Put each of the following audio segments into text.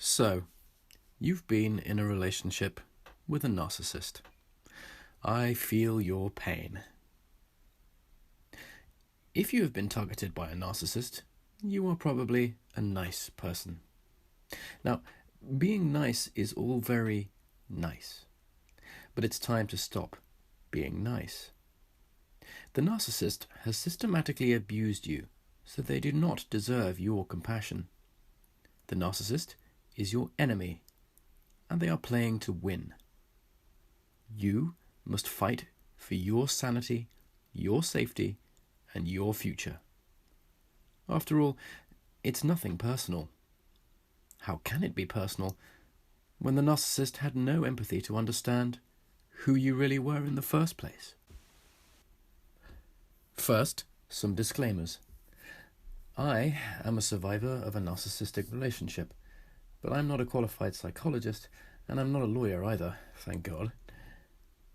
So, you've been in a relationship with a narcissist. I feel your pain. If you have been targeted by a narcissist, you are probably a nice person. Now, being nice is all very nice, but it's time to stop being nice. The narcissist has systematically abused you, so they do not deserve your compassion. The narcissist is your enemy, and they are playing to win. You must fight for your sanity, your safety, and your future. After all, it's nothing personal. How can it be personal when the narcissist had no empathy to understand who you really were in the first place? First, some disclaimers. I am a survivor of a narcissistic relationship, but I'm not a qualified psychologist, and I'm not a lawyer either, thank God.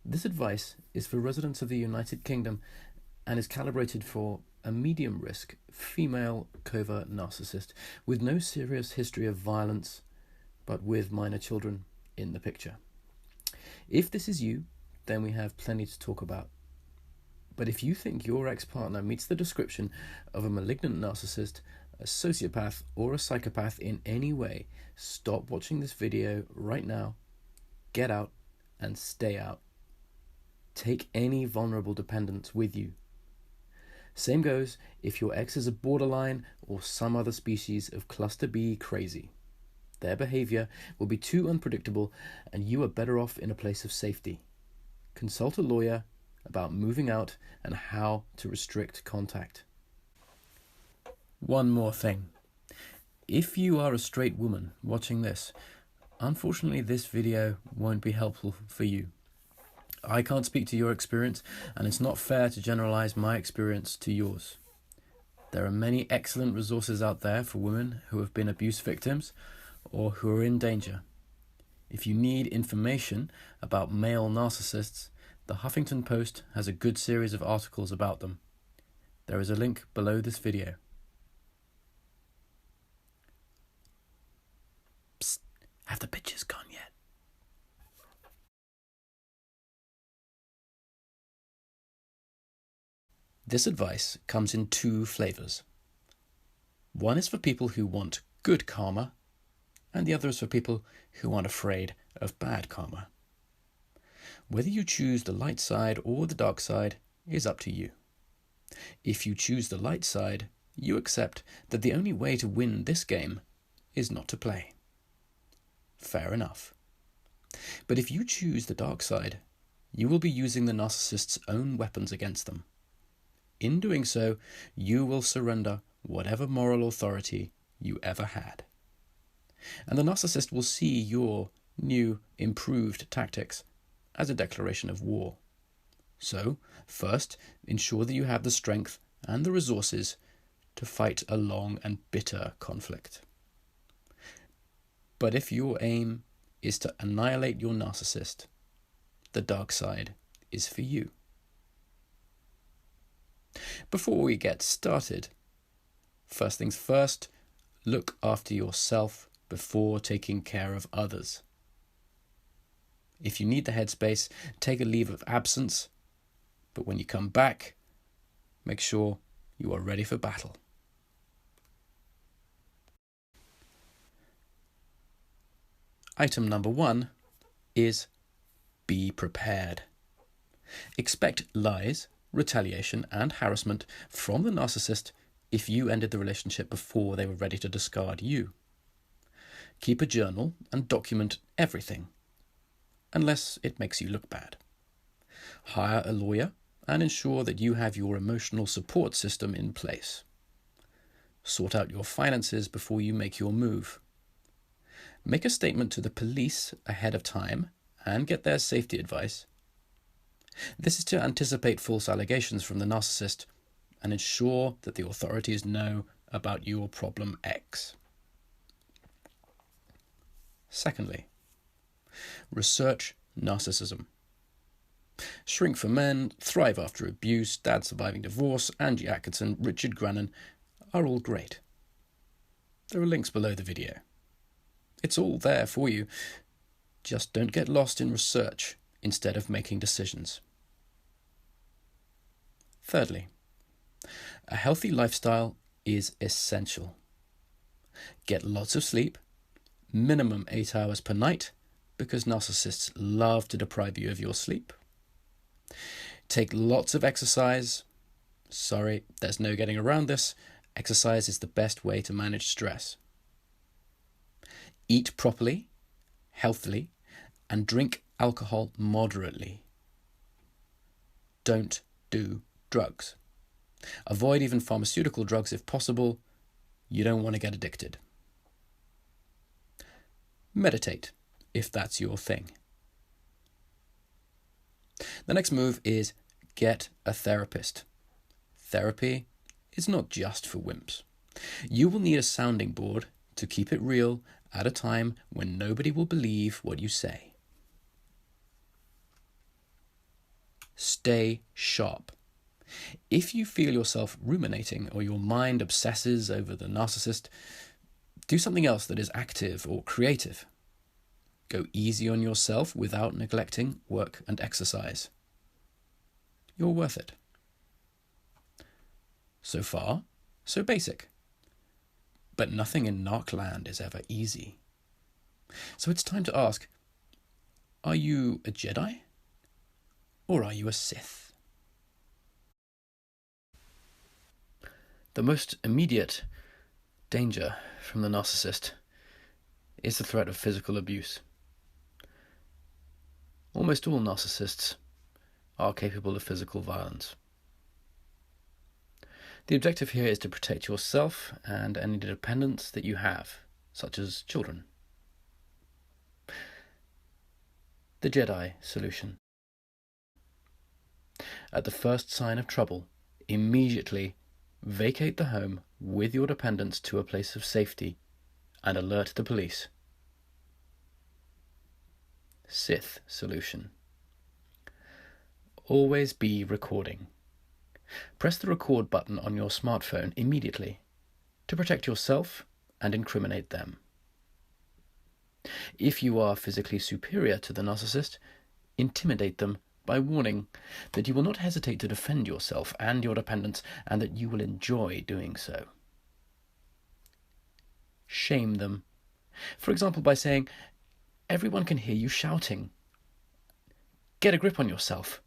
This advice is for residents of the United Kingdom and is calibrated for a medium-risk female covert narcissist with no serious history of violence, but with minor children in the picture. If this is you, then we have plenty to talk about. But if you think your ex-partner meets the description of a malignant narcissist, a sociopath, or a psychopath in any way, stop watching this video right now, get out, and stay out. Take any vulnerable dependents with you. Same goes if your ex is a borderline or some other species of cluster B crazy. Their behavior will be too unpredictable, and you are better off in a place of safety. Consult a lawyer about moving out and how to restrict contact. One more thing. If you are a straight woman watching this, unfortunately this video won't be helpful for you. I can't speak to your experience, and it's not fair to generalize my experience to yours. There are many excellent resources out there for women who have been abuse victims or who are in danger. If you need information about male narcissists, the Huffington Post has a good series of articles about them. There is a link below this video. Psst, have the pictures gone yet? This advice comes in two flavors. One is for people who want good karma, and the other is for people who aren't afraid of bad karma. Whether you choose the light side or the dark side is up to you. If you choose the light side, you accept that the only way to win this game is not to play. Fair enough. But if you choose the dark side, you will be using the narcissist's own weapons against them. In doing so, you will surrender whatever moral authority you ever had. And the narcissist will see your new, improved tactics as a declaration of war. So, first, ensure that you have the strength and the resources to fight a long and bitter conflict. But if your aim is to annihilate your narcissist, the dark side is for you. Before we get started, first things first, look after yourself before taking care of others. If you need the headspace, take a leave of absence, but when you come back, make sure you are ready for battle. Item number 1 is be prepared. Expect lies, retaliation, and harassment from the narcissist if you ended the relationship before they were ready to discard you. Keep a journal and document everything, unless it makes you look bad. Hire a lawyer and ensure that you have your emotional support system in place. Sort out your finances before you make your move. Make a statement to the police ahead of time and get their safety advice. This is to anticipate false allegations from the narcissist and ensure that the authorities know about your problem X. Secondly, research narcissism. Shrink for Men, Thrive After Abuse, Dad Surviving Divorce, Angie Atkinson, Richard Grannon are all great. There are links below the video. It's all there for you. Just don't get lost in research instead of making decisions. Thirdly, a healthy lifestyle is essential. Get lots of sleep, minimum 8 hours per night, because narcissists love to deprive you of your sleep. Take lots of exercise. Sorry, there's no getting around this. Exercise is the best way to manage stress. Eat properly, healthily, and drink alcohol moderately. Don't do drugs. Avoid even pharmaceutical drugs if possible. You don't want to get addicted. Meditate, if that's your thing. The next move is get a therapist. Therapy is not just for wimps. You will need a sounding board to keep it real at a time when nobody will believe what you say. Stay sharp. If you feel yourself ruminating or your mind obsesses over the narcissist, do something else that is active or creative. Go easy on yourself without neglecting work and exercise. You're worth it. So far, so basic. But nothing in Narcland is ever easy. So it's time to ask, are you a Jedi or are you a Sith? The most immediate danger from the narcissist is the threat of physical abuse. Almost all narcissists are capable of physical violence. The objective here is to protect yourself and any dependents that you have, such as children. The Jedi solution. At the first sign of trouble, immediately vacate the home with your dependents to a place of safety and alert the police. Sith solution. Always be recording. Press the record button on your smartphone immediately to protect yourself and incriminate them. If you are physically superior to the narcissist, intimidate them by warning that you will not hesitate to defend yourself and your dependents and that you will enjoy doing so. Shame them. For example, by saying, "Everyone can hear you shouting. Get a grip on yourself.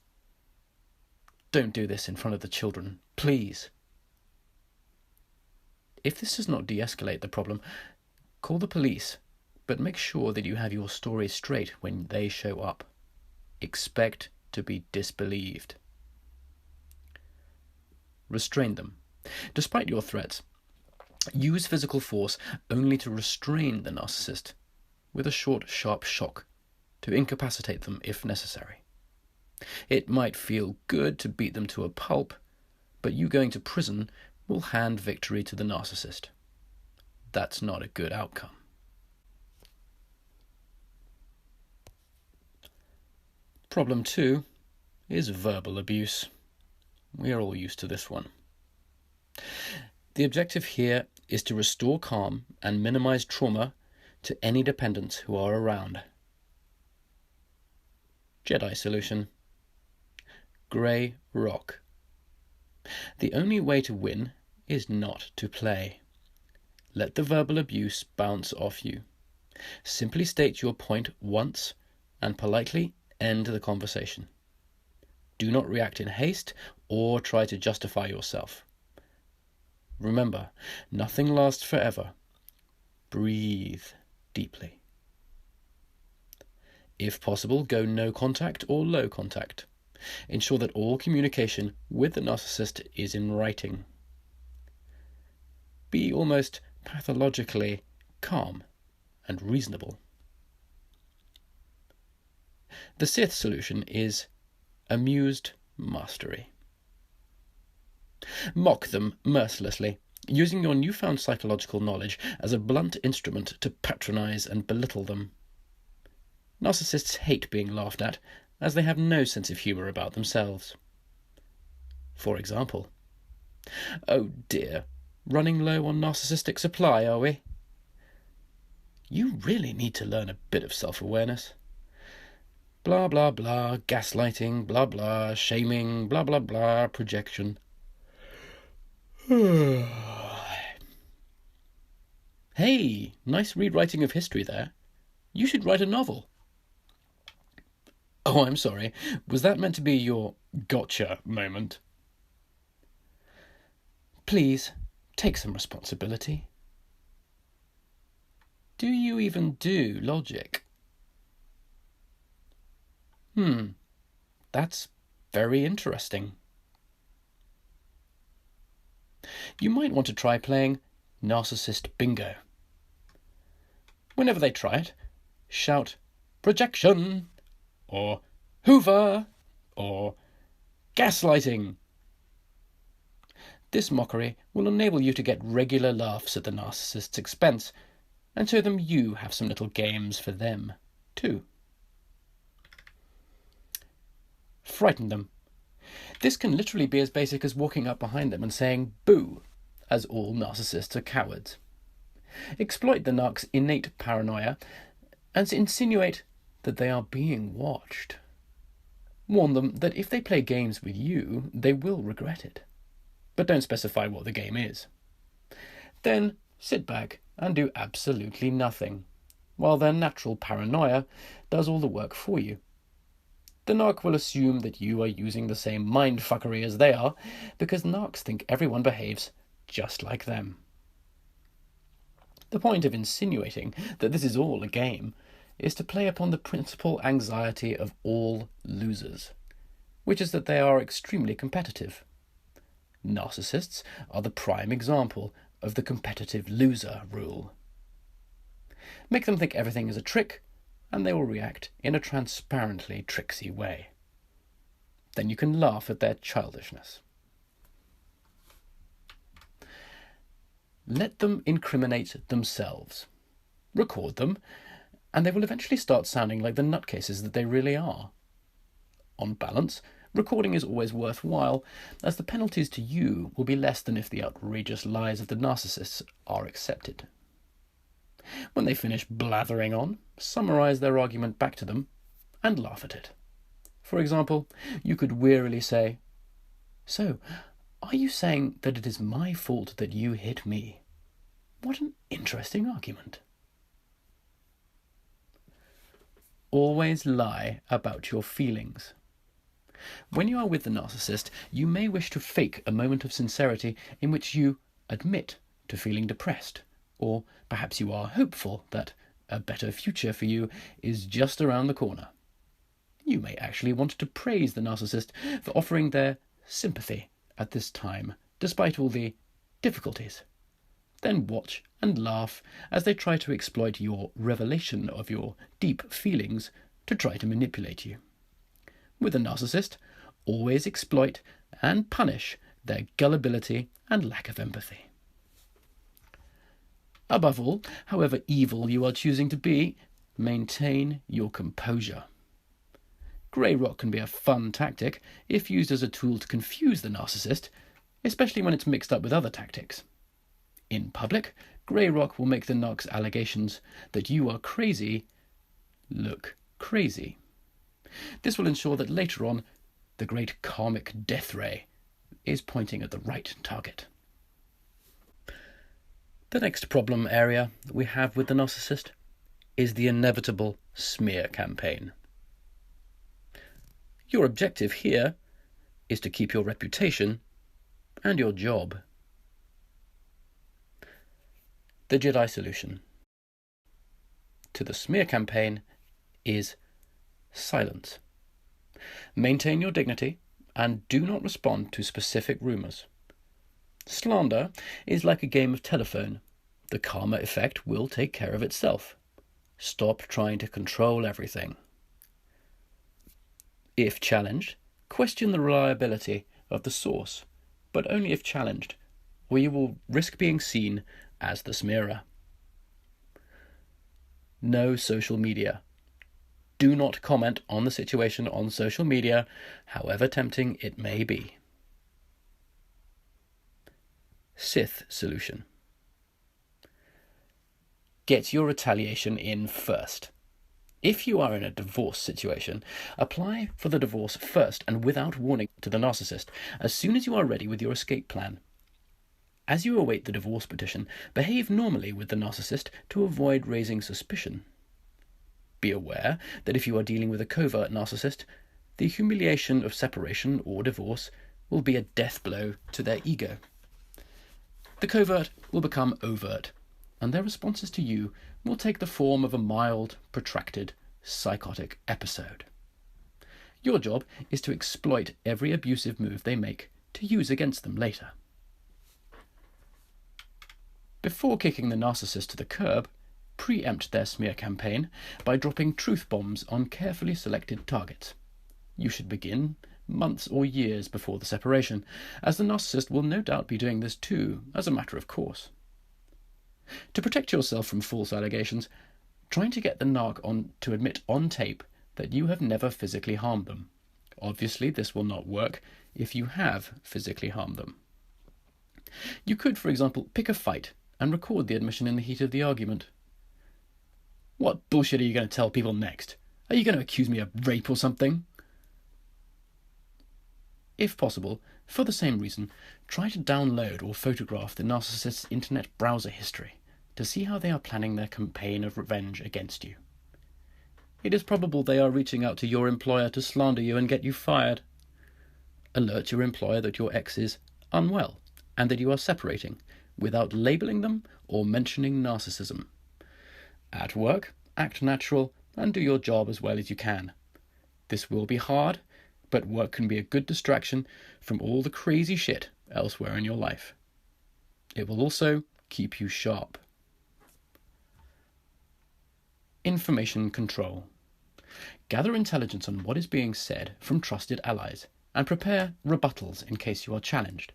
Don't do this in front of the children, please." If this does not de-escalate the problem, call the police, but make sure that you have your story straight when they show up. Expect to be disbelieved. Restrain them. Despite your threats, use physical force only to restrain the narcissist, with a short, sharp shock to incapacitate them if necessary. It might feel good to beat them to a pulp, but you going to prison will hand victory to the narcissist. That's not a good outcome. Problem 2 is verbal abuse. We are all used to this one. The objective here is to restore calm and minimize trauma to any dependents who are around. Jedi solution. Grey rock. The only way to win is not to play. Let the verbal abuse bounce off you. Simply state your point once and politely end the conversation. Do not react in haste or try to justify yourself. Remember, nothing lasts forever. Breathe deeply. If possible, go no contact or low contact. Ensure that all communication with the narcissist is in writing. Be almost pathologically calm and reasonable. The Sith solution is amused mastery. Mock them mercilessly, using your newfound psychological knowledge as a blunt instrument to patronize and belittle them. Narcissists hate being laughed at, as they have no sense of humor about themselves. For example, "Oh dear, running low on narcissistic supply, are we?" You really need to learn a bit of self-awareness. Blah, blah, blah, gaslighting, blah, blah, shaming, blah, blah, blah, projection. Hey, nice rewriting of history there. You should write a novel. Oh, I'm sorry. Was that meant to be your gotcha moment? Please, take some responsibility. Do you even do logic? That's very interesting. You might want to try playing Narcissist Bingo. Whenever they try it, shout projection, or hoover, or gaslighting. This mockery will enable you to get regular laughs at the narcissist's expense, and show them you have some little games for them, too. Frighten them. This can literally be as basic as walking up behind them and saying boo, as all narcissists are cowards. Exploit the narc's innate paranoia and insinuate that they are being watched. Warn them that if they play games with you, they will regret it. But don't specify what the game is. Then sit back and do absolutely nothing, while their natural paranoia does all the work for you. The narc will assume that you are using the same mindfuckery as they are, because narcs think everyone behaves just like them. The point of insinuating that this is all a game is to play upon the principal anxiety of all losers, which is that they are extremely competitive. Narcissists are the prime example of the competitive loser rule. Make them think everything is a trick, and they will react in a transparently tricksy way. Then you can laugh at their childishness. Let them incriminate themselves. Record them, and they will eventually start sounding like the nutcases that they really are. On balance, recording is always worthwhile, as the penalties to you will be less than if the outrageous lies of the narcissists are accepted. When they finish blathering on, summarize their argument back to them and laugh at it. For example, you could wearily say, "So, are you saying that it is my fault that you hit me? What an interesting argument." Always lie about your feelings. When you are with the narcissist, you may wish to fake a moment of sincerity in which you admit to feeling depressed, or perhaps you are hopeful that a better future for you is just around the corner. You may actually want to praise the narcissist for offering their sympathy at this time, despite all the difficulties. Then watch and laugh as they try to exploit your revelation of your deep feelings to try to manipulate you. With a narcissist, always exploit and punish their gullibility and lack of empathy. Above all, however evil you are choosing to be, maintain your composure. Grey rock can be a fun tactic if used as a tool to confuse the narcissist, especially when it's mixed up with other tactics. In public, grey rock will make the narc's allegations that you are crazy look crazy. This will ensure that later on, the great karmic death ray is pointing at the right target. The next problem area we have with the narcissist is the inevitable smear campaign. Your objective here is to keep your reputation and your job. The Jedi solution to the smear campaign is silence. Maintain your dignity and do not respond to specific rumours. Slander is like a game of telephone. The karma effect will take care of itself. Stop trying to control everything. If challenged, question the reliability of the source, but only if challenged, or you will risk being seen as the smearer. No social media. Do not comment on the situation on social media, however tempting it may be. Sith solution. get your retaliation in first. If you are in a divorce situation, apply for the divorce first and without warning to the narcissist as soon as you are ready with your escape plan. As you await the divorce petition, behave normally with the narcissist to avoid raising suspicion. Be aware that if you are dealing with a covert narcissist, the humiliation of separation or divorce will be a death blow to their ego. The covert will become overt, and their responses to you will take the form of a mild, protracted, psychotic episode. Your job is to exploit every abusive move they make to use against them later. Before kicking the narcissist to the curb, preempt their smear campaign by dropping truth bombs on carefully selected targets. You should begin months or years before the separation, as the narcissist will no doubt be doing this too, as a matter of course. To protect yourself from false allegations, try to get the narc to admit on tape that you have never physically harmed them. Obviously, this will not work if you have physically harmed them. You could, for example, pick a fight and record the admission in the heat of the argument. What bullshit are you going to tell people next? Are you going to accuse me of rape or something? If possible, for the same reason, try to download or photograph the narcissist's internet browser history to see how they are planning their campaign of revenge against you. It is probable they are reaching out to your employer to slander you and get you fired. Alert your employer that your ex is unwell and that you are separating, without labelling them or mentioning narcissism. At work, act natural and do your job as well as you can. This will be hard, but work can be a good distraction from all the crazy shit elsewhere in your life. It will also keep you sharp. Information control. Gather intelligence on what is being said from trusted allies and prepare rebuttals in case you are challenged.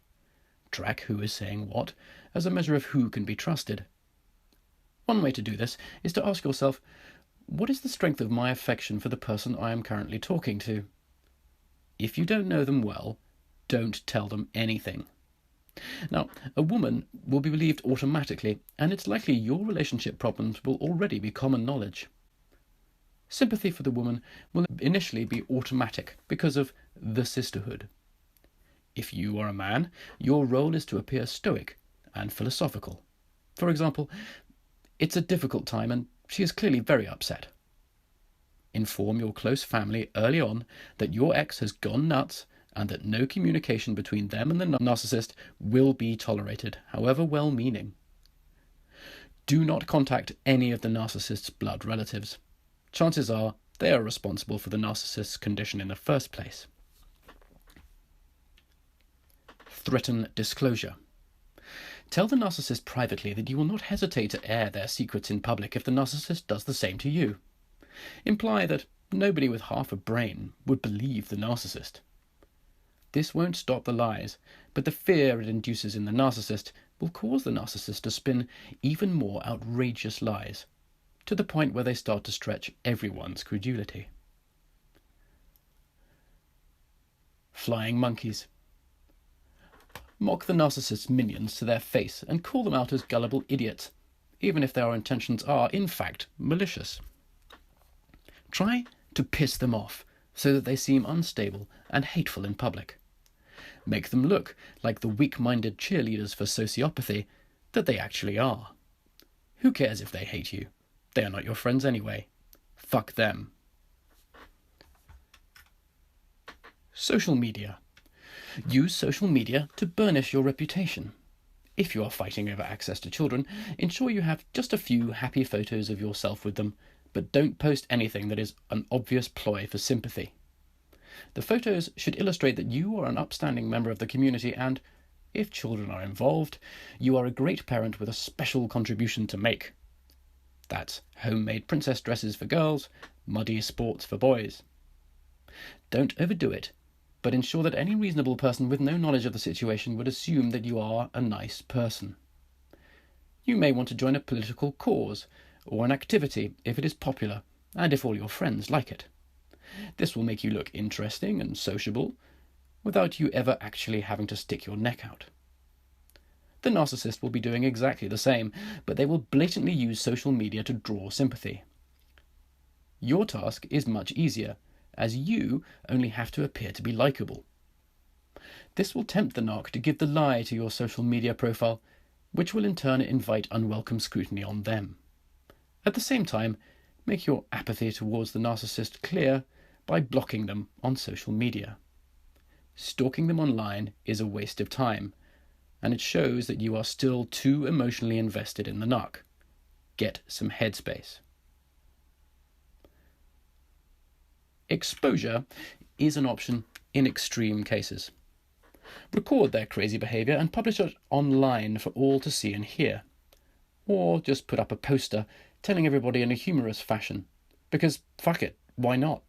Track who is saying what as a measure of who can be trusted. One way to do this is to ask yourself, what is the strength of my affection for the person I am currently talking to? If you don't know them well, don't tell them anything. Now, a woman will be believed automatically, and it's likely your relationship problems will already be common knowledge. Sympathy for the woman will initially be automatic because of the sisterhood. If you are a man, your role is to appear stoic and philosophical. For example, it's a difficult time and she is clearly very upset. Inform your close family early on that your ex has gone nuts and that no communication between them and the narcissist will be tolerated, however well-meaning. Do not contact any of the narcissist's blood relatives. Chances are they are responsible for the narcissist's condition in the first place. Threaten disclosure. Tell the narcissist privately that you will not hesitate to air their secrets in public if the narcissist does the same to you. Imply that nobody with half a brain would believe the narcissist. This won't stop the lies, but the fear it induces in the narcissist will cause the narcissist to spin even more outrageous lies, to the point where they start to stretch everyone's credulity. Flying monkeys. Mock the narcissist's minions to their face and call them out as gullible idiots, even if their intentions are, in fact, malicious. Try to piss them off so that they seem unstable and hateful in public. Make them look like the weak-minded cheerleaders for sociopathy that they actually are. Who cares if they hate you? They are not your friends anyway. Fuck them. Social media. Use social media to burnish your reputation. If you are fighting over access to children, ensure you have just a few happy photos of yourself with them, but don't post anything that is an obvious ploy for sympathy. The photos should illustrate that you are an upstanding member of the community and, if children are involved, you are a great parent with a special contribution to make. That's homemade princess dresses for girls, muddy sports for boys. Don't overdo it, but ensure that any reasonable person with no knowledge of the situation would assume that you are a nice person. You may want to join a political cause or an activity if it is popular and if all your friends like it. This will make you look interesting and sociable without you ever actually having to stick your neck out. The narcissist will be doing exactly the same, but they will blatantly use social media to draw sympathy. Your task is much easier, as you only have to appear to be likeable. This will tempt the narc to give the lie to your social media profile, which will in turn invite unwelcome scrutiny on them. At the same time, make your apathy towards the narcissist clear by blocking them on social media. Stalking them online is a waste of time, and it shows that you are still too emotionally invested in the narc. Get some headspace. Exposure is an option in extreme cases. Record their crazy behaviour and publish it online for all to see and hear. Or just put up a poster telling everybody in a humorous fashion, because fuck it, why not?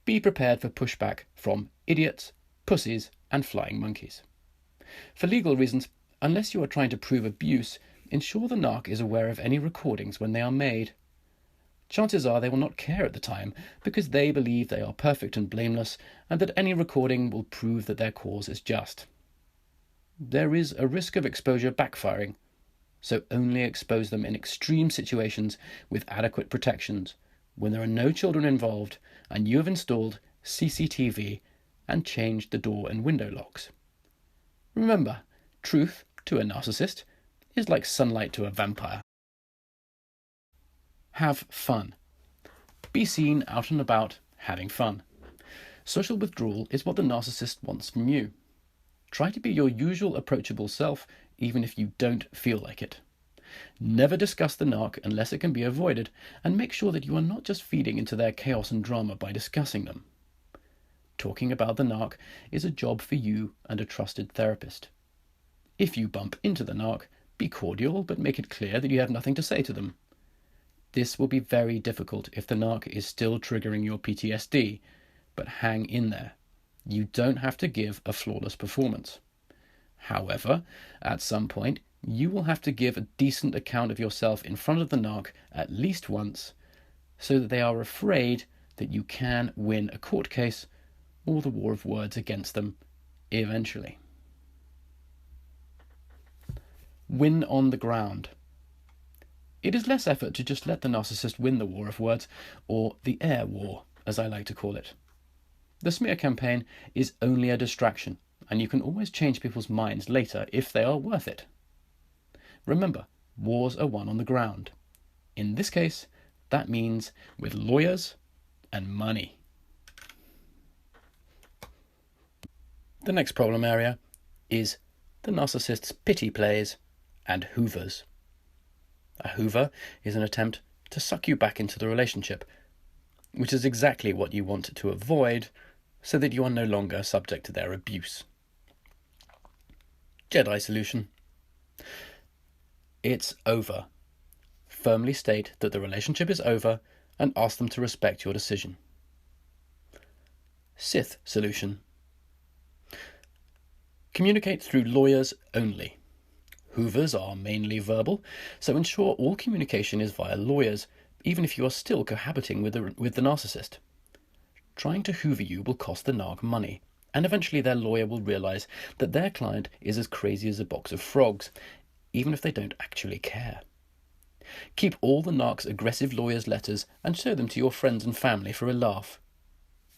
Be prepared for pushback from idiots, pussies, and flying monkeys. For legal reasons, unless you are trying to prove abuse, ensure the narc is aware of any recordings when they are made. Chances are they will not care at the time, because they believe they are perfect and blameless, and that any recording will prove that their cause is just. There is a risk of exposure backfiring, so only expose them in extreme situations with adequate protections, when there are no children involved and you have installed CCTV and changed the door and window locks. Remember, truth to a narcissist is like sunlight to a vampire. Have fun. Be seen out and about having fun. Social withdrawal is what the narcissist wants from you. Try to be your usual approachable self, even if you don't feel like it. Never discuss the narc unless it can be avoided, and make sure that you are not just feeding into their chaos and drama by discussing them. Talking about the narc is a job for you and a trusted therapist. If you bump into the narc, be cordial, but make it clear that you have nothing to say to them. This will be very difficult if the narc is still triggering your PTSD, but hang in there. You don't have to give a flawless performance. However, at some point, you will have to give a decent account of yourself in front of the narc at least once, so that they are afraid that you can win a court case or the war of words against them eventually. Win on the ground. It is less effort to just let the narcissist win the war of words, or the air war, as I like to call it. The smear campaign is only a distraction, and you can always change people's minds later if they are worth it. Remember, wars are won on the ground. In this case, that means with lawyers and money. The next problem area is the narcissist's pity plays and hoovers. A hoover is an attempt to suck you back into the relationship, which is exactly what you want to avoid, so that you are no longer subject to their abuse. Jedi solution. It's over. Firmly state that the relationship is over and ask them to respect your decision. Sith solution. Communicate through lawyers only. Hoovers are mainly verbal, so ensure all communication is via lawyers, even if you are still cohabiting with the narcissist. Trying to hoover you will cost the narc money, and eventually their lawyer will realise that their client is as crazy as a box of frogs, even if they don't actually care. Keep all the narc's aggressive lawyers' letters and show them to your friends and family for a laugh.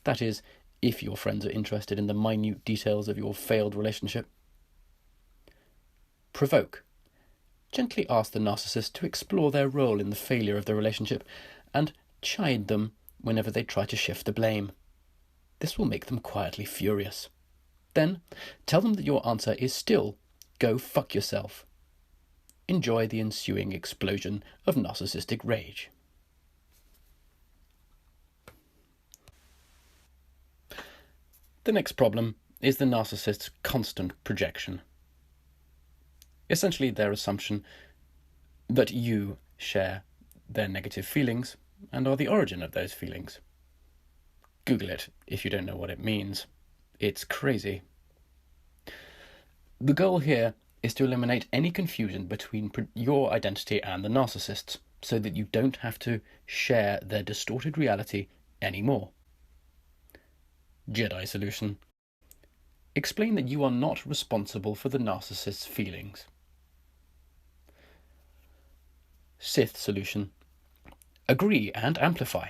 That is, if your friends are interested in the minute details of your failed relationship. Provoke. Gently ask the narcissist to explore their role in the failure of the relationship, and chide them whenever they try to shift the blame. This will make them quietly furious. Then, tell them that your answer is still, go fuck yourself. Enjoy the ensuing explosion of narcissistic rage. The next problem is the narcissist's constant projection. Essentially, their assumption that you share their negative feelings and are the origin of those feelings. Google it if you don't know what it means. It's crazy. The goal here is to eliminate any confusion between your identity and the narcissist's, so that you don't have to share their distorted reality anymore. Jedi solution. Explain that you are not responsible for the narcissist's feelings. Sith solution. Agree and amplify.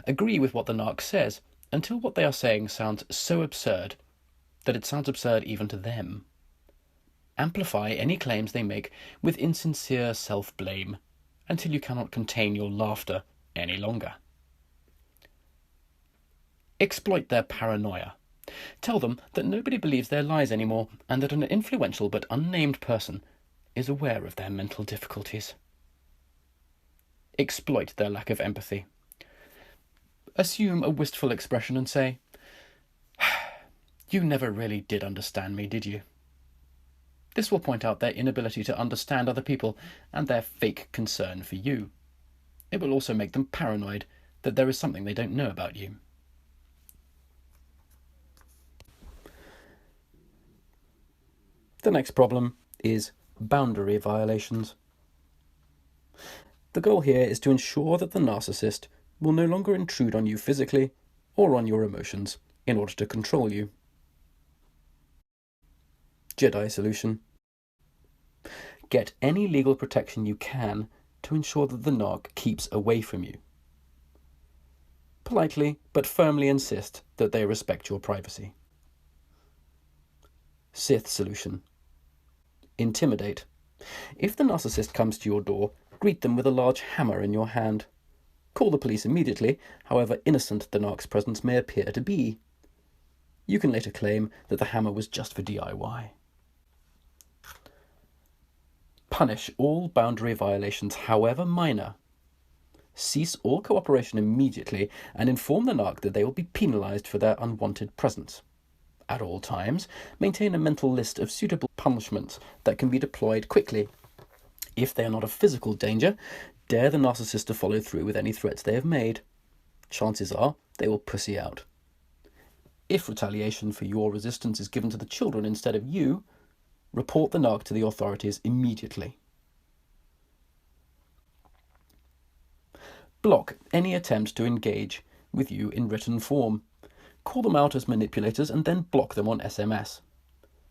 Agree with what the narc says until what they are saying sounds so absurd that it sounds absurd even to them. Amplify any claims they make with insincere self-blame until you cannot contain your laughter any longer. Exploit their paranoia. Tell them that nobody believes their lies anymore and that an influential but unnamed person is aware of their mental difficulties. Exploit their lack of empathy. Assume a wistful expression and say, "You never really did understand me, did you?" This will point out their inability to understand other people and their fake concern for you. It will also make them paranoid that there is something they don't know about you. The next problem is boundary violations. The goal here is to ensure that the narcissist will no longer intrude on you physically or on your emotions in order to control you. Jedi solution. Get any legal protection you can to ensure that the narc keeps away from you. Politely but firmly insist that they respect your privacy. Sith solution. Intimidate. If the narcissist comes to your door, greet them with a large hammer in your hand. Call the police immediately, however innocent the narc's presence may appear to be. You can later claim that the hammer was just for DIY. Punish all boundary violations, however minor. Cease all cooperation immediately and inform the narc that they will be penalized for their unwanted presence. At all times, maintain a mental list of suitable punishments that can be deployed quickly. If they are not a physical danger, dare the narcissist to follow through with any threats they have made. Chances are they will pussy out. If retaliation for your resistance is given to the children instead of you, report the narc to the authorities immediately. Block any attempt to engage with you in written form. Call them out as manipulators and then block them on SMS.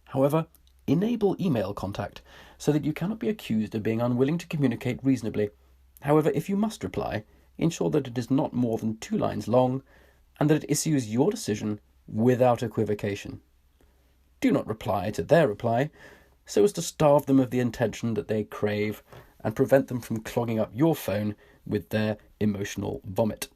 However, enable email contact so that you cannot be accused of being unwilling to communicate reasonably. However, if you must reply, ensure that it is not more than 2 lines long and that it issues your decision without equivocation. Do not reply to their reply so as to starve them of the attention that they crave and prevent them from clogging up your phone with their emotional vomit.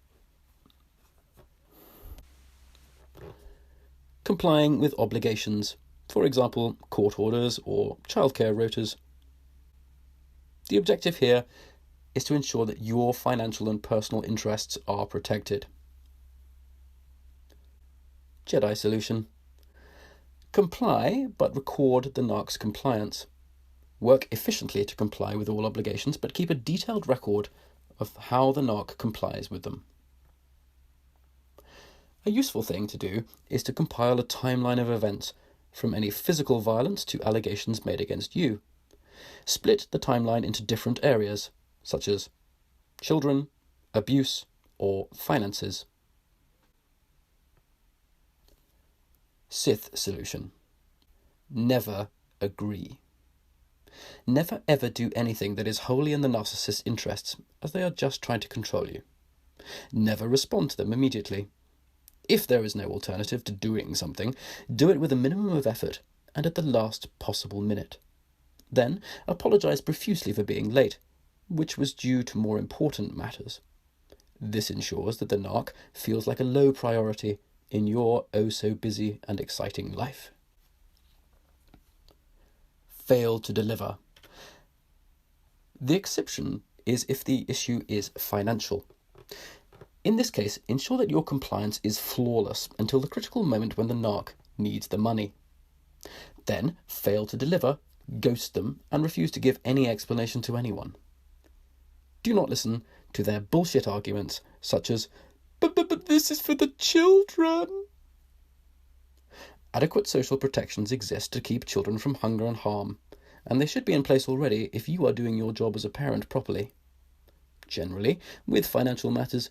Complying with obligations, for example, court orders or childcare rotas. The objective here is to ensure that your financial and personal interests are protected. Jedi solution. Comply, but record the narc's compliance. Work efficiently to comply with all obligations, but keep a detailed record of how the narc complies with them. A useful thing to do is to compile a timeline of events from any physical violence to allegations made against you. Split the timeline into different areas, such as children, abuse, or finances. Sith solution. Never agree. Never ever do anything that is wholly in the narcissist's interests, as they are just trying to control you. Never respond to them immediately. If there is no alternative to doing something, do it with a minimum of effort and at the last possible minute. Then apologize profusely for being late, which was due to more important matters. This ensures that the narc feels like a low priority in your oh-so-busy and exciting life. Fail to deliver. The exception is if the issue is financial. In this case, ensure that your compliance is flawless until the critical moment when the narc needs the money. Then, fail to deliver, ghost them, and refuse to give any explanation to anyone. Do not listen to their bullshit arguments, such as, but this is for the children. Adequate social protections exist to keep children from hunger and harm, and they should be in place already if you are doing your job as a parent properly. Generally, with financial matters,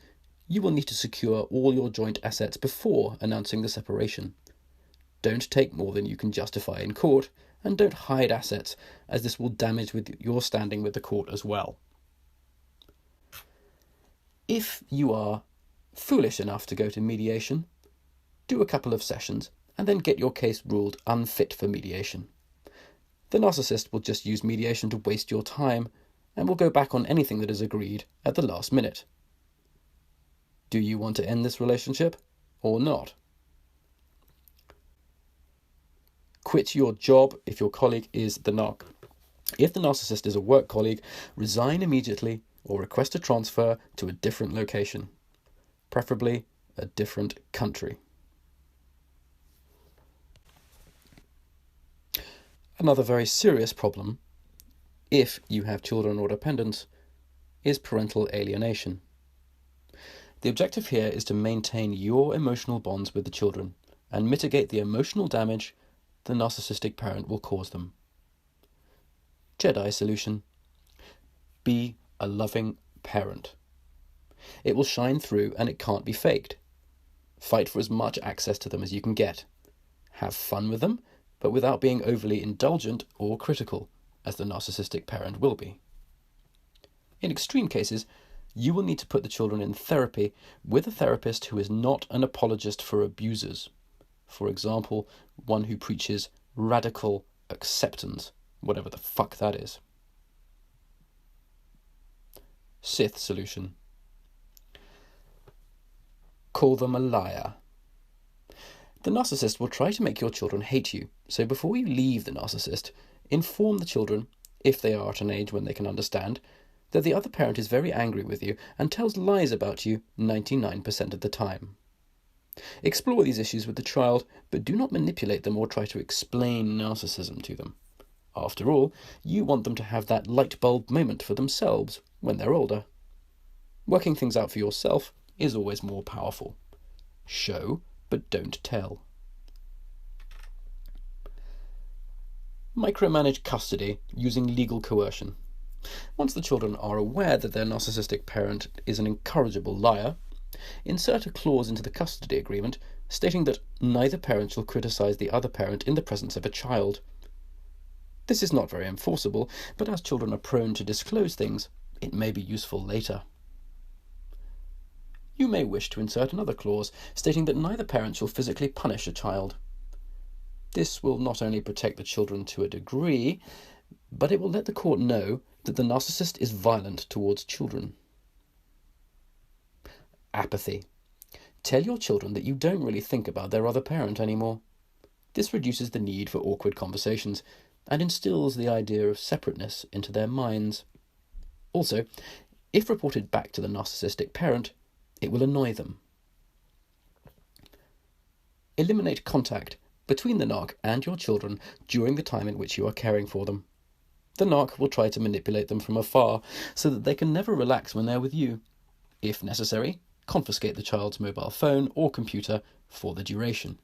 you will need to secure all your joint assets before announcing the separation. Don't take more than you can justify in court, and don't hide assets, as this will damage your standing with the court as well. If you are foolish enough to go to mediation, do a couple of sessions and then get your case ruled unfit for mediation. The narcissist will just use mediation to waste your time and will go back on anything that is agreed at the last minute. Do you want to end this relationship or not? Quit your job if your colleague is the narc. If the narcissist is a work colleague, resign immediately or request a transfer to a different location, preferably a different country. Another very serious problem, if you have children or dependents, is parental alienation. The objective here is to maintain your emotional bonds with the children and mitigate the emotional damage the narcissistic parent will cause them. Jedi solution: be a loving parent. It will shine through and it can't be faked. Fight for as much access to them as you can get. Have fun with them, but without being overly indulgent or critical, as the narcissistic parent will be. In extreme cases, you will need to put the children in therapy with a therapist who is not an apologist for abusers. For example, one who preaches radical acceptance, whatever the fuck that is. Sith solution: call them a liar. The narcissist will try to make your children hate you, so before you leave the narcissist, inform the children, if they are at an age when they can understand, that the other parent is very angry with you and tells lies about you 99% of the time. Explore these issues with the child, but do not manipulate them or try to explain narcissism to them. After all, you want them to have that light bulb moment for themselves when they're older. Working things out for yourself is always more powerful. Show, but don't tell. Micromanage custody using legal coercion. Once the children are aware that their narcissistic parent is an incorrigible liar, insert a clause into the custody agreement stating that neither parent shall criticize the other parent in the presence of a child. This is not very enforceable, but as children are prone to disclose things, it may be useful later. You may wish to insert another clause stating that neither parent shall physically punish a child. This will not only protect the children to a degree, but it will let the court know that the narcissist is violent towards children. Apathy. Tell your children that you don't really think about their other parent anymore. This reduces the need for awkward conversations and instills the idea of separateness into their minds. Also, if reported back to the narcissistic parent, it will annoy them. Eliminate contact between the narc and your children during the time in which you are caring for them. The narc will try to manipulate them from afar so that they can never relax when they're with you. If necessary, confiscate the child's mobile phone or computer for the duration.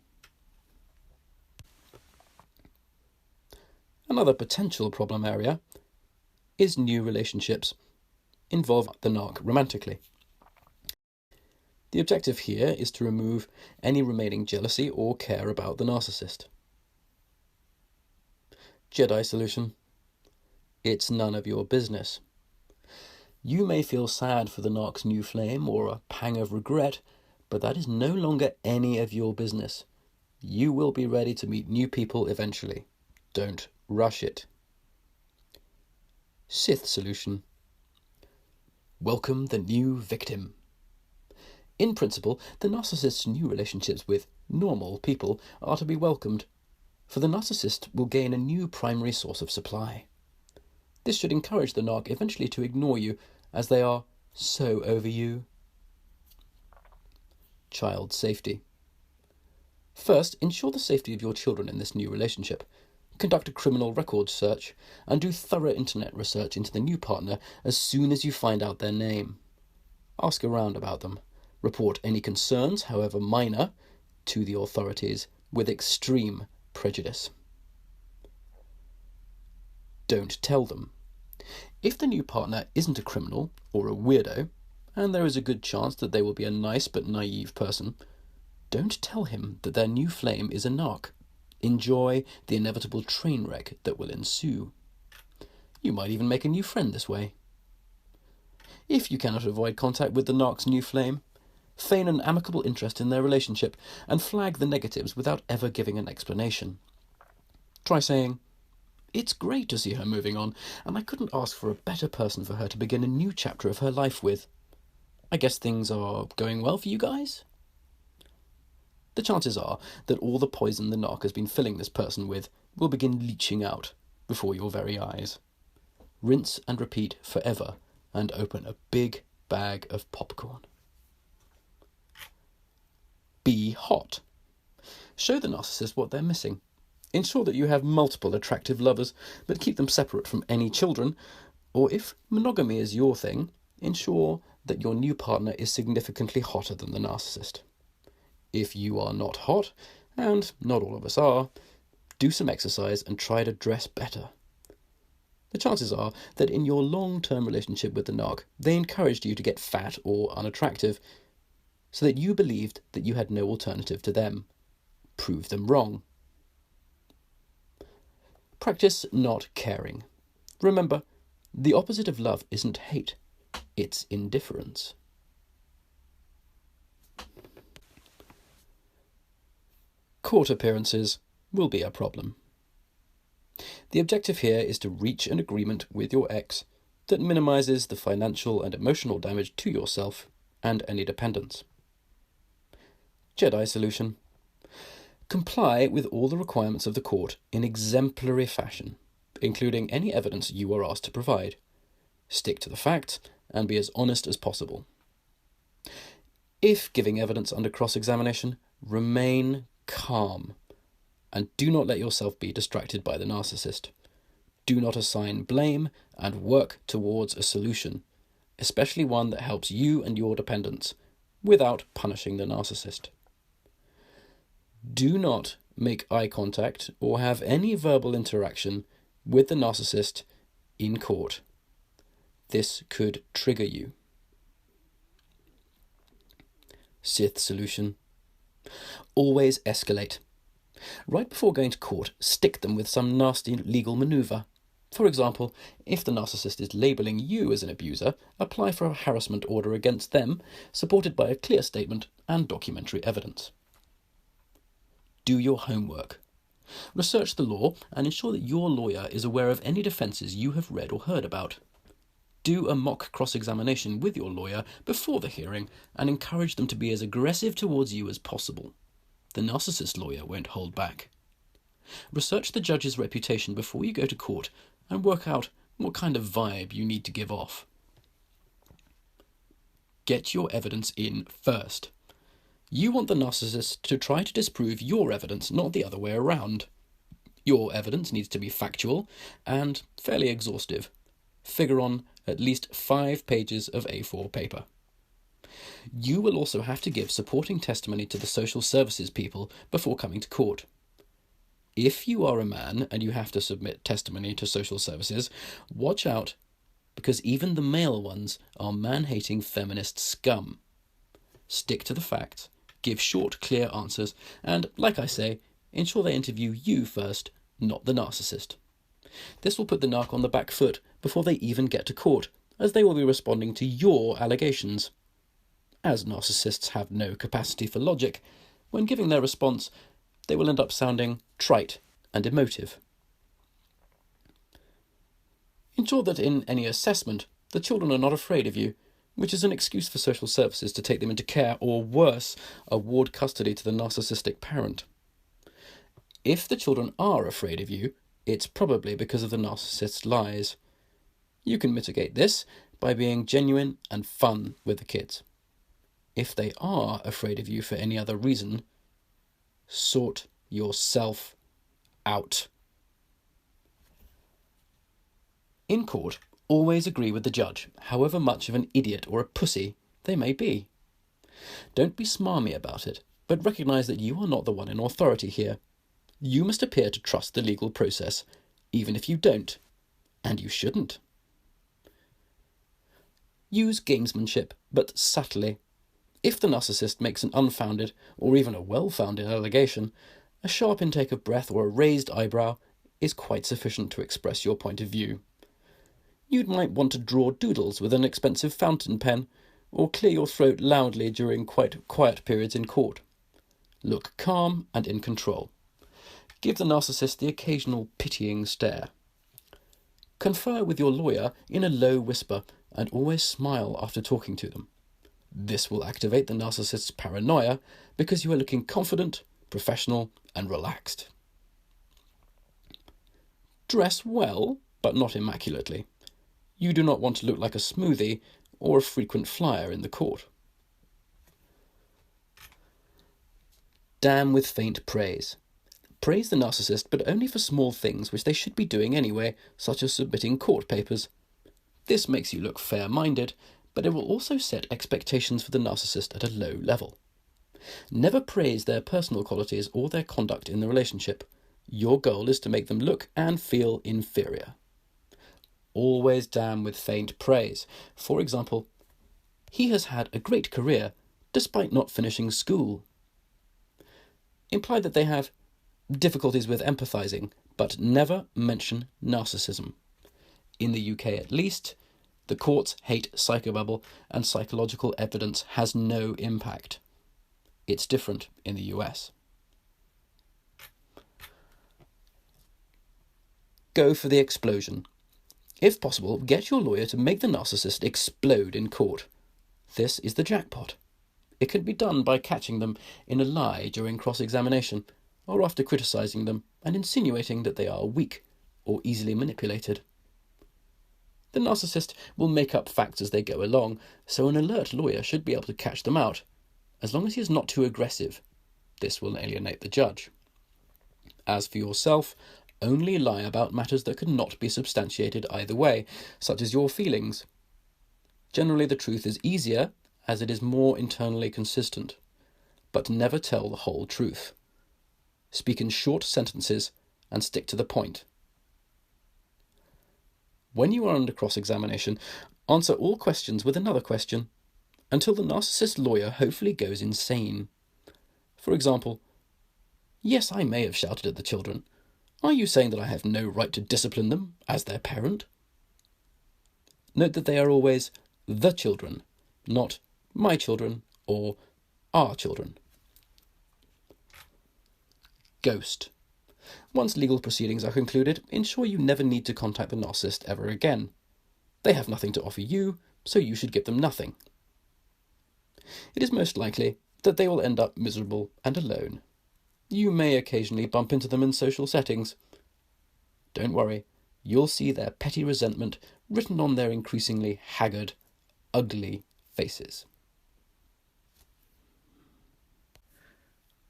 Another potential problem area is new relationships involve the narc romantically. The objective here is to remove any remaining jealousy or care about the narcissist. Jedi solution: it's none of your business. You may feel sad for the narc's new flame or a pang of regret, but that is no longer any of your business. You will be ready to meet new people eventually. Don't rush it. Sith solution: welcome the new victim. In principle, the narcissist's new relationships with normal people are to be welcomed, for the narcissist will gain a new primary source of supply. This should encourage the narc eventually to ignore you, as they are so over you. Child safety. First, ensure the safety of your children in this new relationship. Conduct a criminal records search and do thorough internet research into the new partner as soon as you find out their name. Ask around about them. Report any concerns, however minor, to the authorities with extreme prejudice. Don't tell them. If the new partner isn't a criminal or a weirdo, and there is a good chance that they will be a nice but naive person, don't tell him that their new flame is a narc. Enjoy the inevitable train wreck that will ensue. You might even make a new friend this way. If you cannot avoid contact with the narc's new flame, feign an amicable interest in their relationship and flag the negatives without ever giving an explanation. Try saying, "It's great to see her moving on, and I couldn't ask for a better person for her to begin a new chapter of her life with. I guess things are going well for you guys?" The chances are that all the poison the narc has been filling this person with will begin leaching out before your very eyes. Rinse and repeat forever, and open a big bag of popcorn. Be hot. Show the narcissist what they're missing. Ensure that you have multiple attractive lovers, but keep them separate from any children. Or if monogamy is your thing, ensure that your new partner is significantly hotter than the narcissist. If you are not hot, and not all of us are, do some exercise and try to dress better. The chances are that in your long-term relationship with the narc, they encouraged you to get fat or unattractive, so that you believed that you had no alternative to them. Prove them wrong. Practice not caring. Remember, the opposite of love isn't hate, it's indifference. Court appearances will be a problem. The objective here is to reach an agreement with your ex that minimizes the financial and emotional damage to yourself and any dependents. Jedi solution. Comply with all the requirements of the court in exemplary fashion, including any evidence you are asked to provide. Stick to the facts and be as honest as possible. If giving evidence under cross-examination, remain calm and do not let yourself be distracted by the narcissist. Do not assign blame and work towards a solution, especially one that helps you and your dependents, without punishing the narcissist. Do not make eye contact or have any verbal interaction with the narcissist in court. This could trigger you. Sith solution. Always escalate. Right before going to court, stick them with some nasty legal maneuver. For example, if the narcissist is labelling you as an abuser, apply for a harassment order against them, supported by a clear statement and documentary evidence. Do your homework. Research the law and ensure that your lawyer is aware of any defences you have read or heard about. Do a mock cross-examination with your lawyer before the hearing and encourage them to be as aggressive towards you as possible. The narcissist lawyer won't hold back. Research the judge's reputation before you go to court and work out what kind of vibe you need to give off. Get your evidence in first. You want the narcissist to try to disprove your evidence, not the other way around. Your evidence needs to be factual and fairly exhaustive. Figure on at least 5 pages of A4 paper. You will also have to give supporting testimony to the social services people before coming to court. If you are a man and you have to submit testimony to social services, watch out, because even the male ones are man-hating feminist scum. Stick to the facts, give short, clear answers, and, like I say, ensure they interview you first, not the narcissist. This will put the narc on the back foot before they even get to court, as they will be responding to your allegations. As narcissists have no capacity for logic, when giving their response, they will end up sounding trite and emotive. Ensure that in any assessment, the children are not afraid of you, which is an excuse for social services to take them into care or, worse, award custody to the narcissistic parent. If the children are afraid of you, it's probably because of the narcissist's lies. You can mitigate this by being genuine and fun with the kids. If they are afraid of you for any other reason, sort yourself out. In court, always agree with the judge, however much of an idiot or a pussy they may be. Don't be smarmy about it, but recognise that you are not the one in authority here. You must appear to trust the legal process, even if you don't, and you shouldn't. Use gamesmanship, but subtly. If the narcissist makes an unfounded, or even a well-founded allegation, A sharp intake of breath or a raised eyebrow is quite sufficient to express your point of view. You might want to draw doodles with an expensive fountain pen, or clear your throat loudly during quite quiet periods in court. Look calm and in control. Give the narcissist the occasional pitying stare. Confer with your lawyer in a low whisper and always smile after talking to them. This will activate the narcissist's paranoia because you are looking confident, professional, and relaxed. Dress well, but not immaculately. You do not want to look like a smoothie or a frequent flyer in the court. Damn with faint praise. Praise the narcissist, but only for small things which they should be doing anyway, such as submitting court papers. This makes you look fair-minded, but it will also set expectations for the narcissist at a low level. Never praise their personal qualities or their conduct in the relationship. Your goal is to make them look and feel inferior. Always damn with faint praise. For example, he has had a great career despite not finishing school. Imply that they have difficulties with empathizing, but never mention narcissism. In the UK at least, the courts hate psychobabble and psychological evidence has no impact. It's different in the US. Go for the explosion. If possible, get your lawyer to make the narcissist explode in court. This is the jackpot. It can be done by catching them in a lie during cross-examination, or after criticising them and insinuating that they are weak or easily manipulated. The narcissist will make up facts as they go along, so an alert lawyer should be able to catch them out, as long as he is not too aggressive. This will alienate the judge. As for yourself, only lie about matters that could not be substantiated either way, such as your feelings. Generally, the truth is easier, as it is more internally consistent. But never tell the whole truth. Speak in short sentences and stick to the point. When you are under cross-examination, answer all questions with another question, until the narcissist lawyer hopefully goes insane. For example, yes, I may have shouted at the children. Are you saying that I have no right to discipline them as their parent? Note that they are always the children, not my children or our children. Ghost. Once legal proceedings are concluded, ensure you never need to contact the narcissist ever again. They have nothing to offer you, so you should give them nothing. It is most likely that they will end up miserable and alone. You may occasionally bump into them in social settings. Don't worry, you'll see their petty resentment written on their increasingly haggard, ugly faces.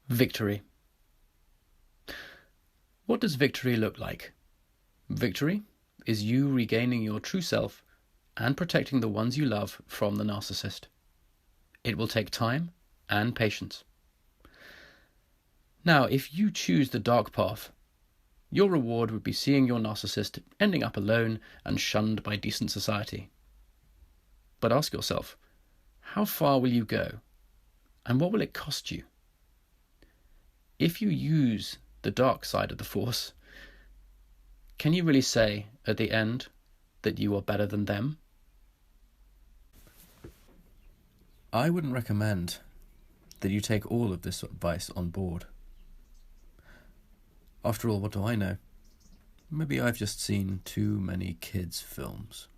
Victory. What does victory look like? Victory is you regaining your true self and protecting the ones you love from the narcissist. It will take time and patience. Now, if you choose the dark path, your reward would be seeing your narcissist ending up alone and shunned by decent society. But ask yourself, how far will you go? And what will it cost you? If you use the dark side of the force, can you really say at the end that you are better than them? I wouldn't recommend that you take all of this advice on board. After all, what do I know? Maybe I've just seen too many kids' films.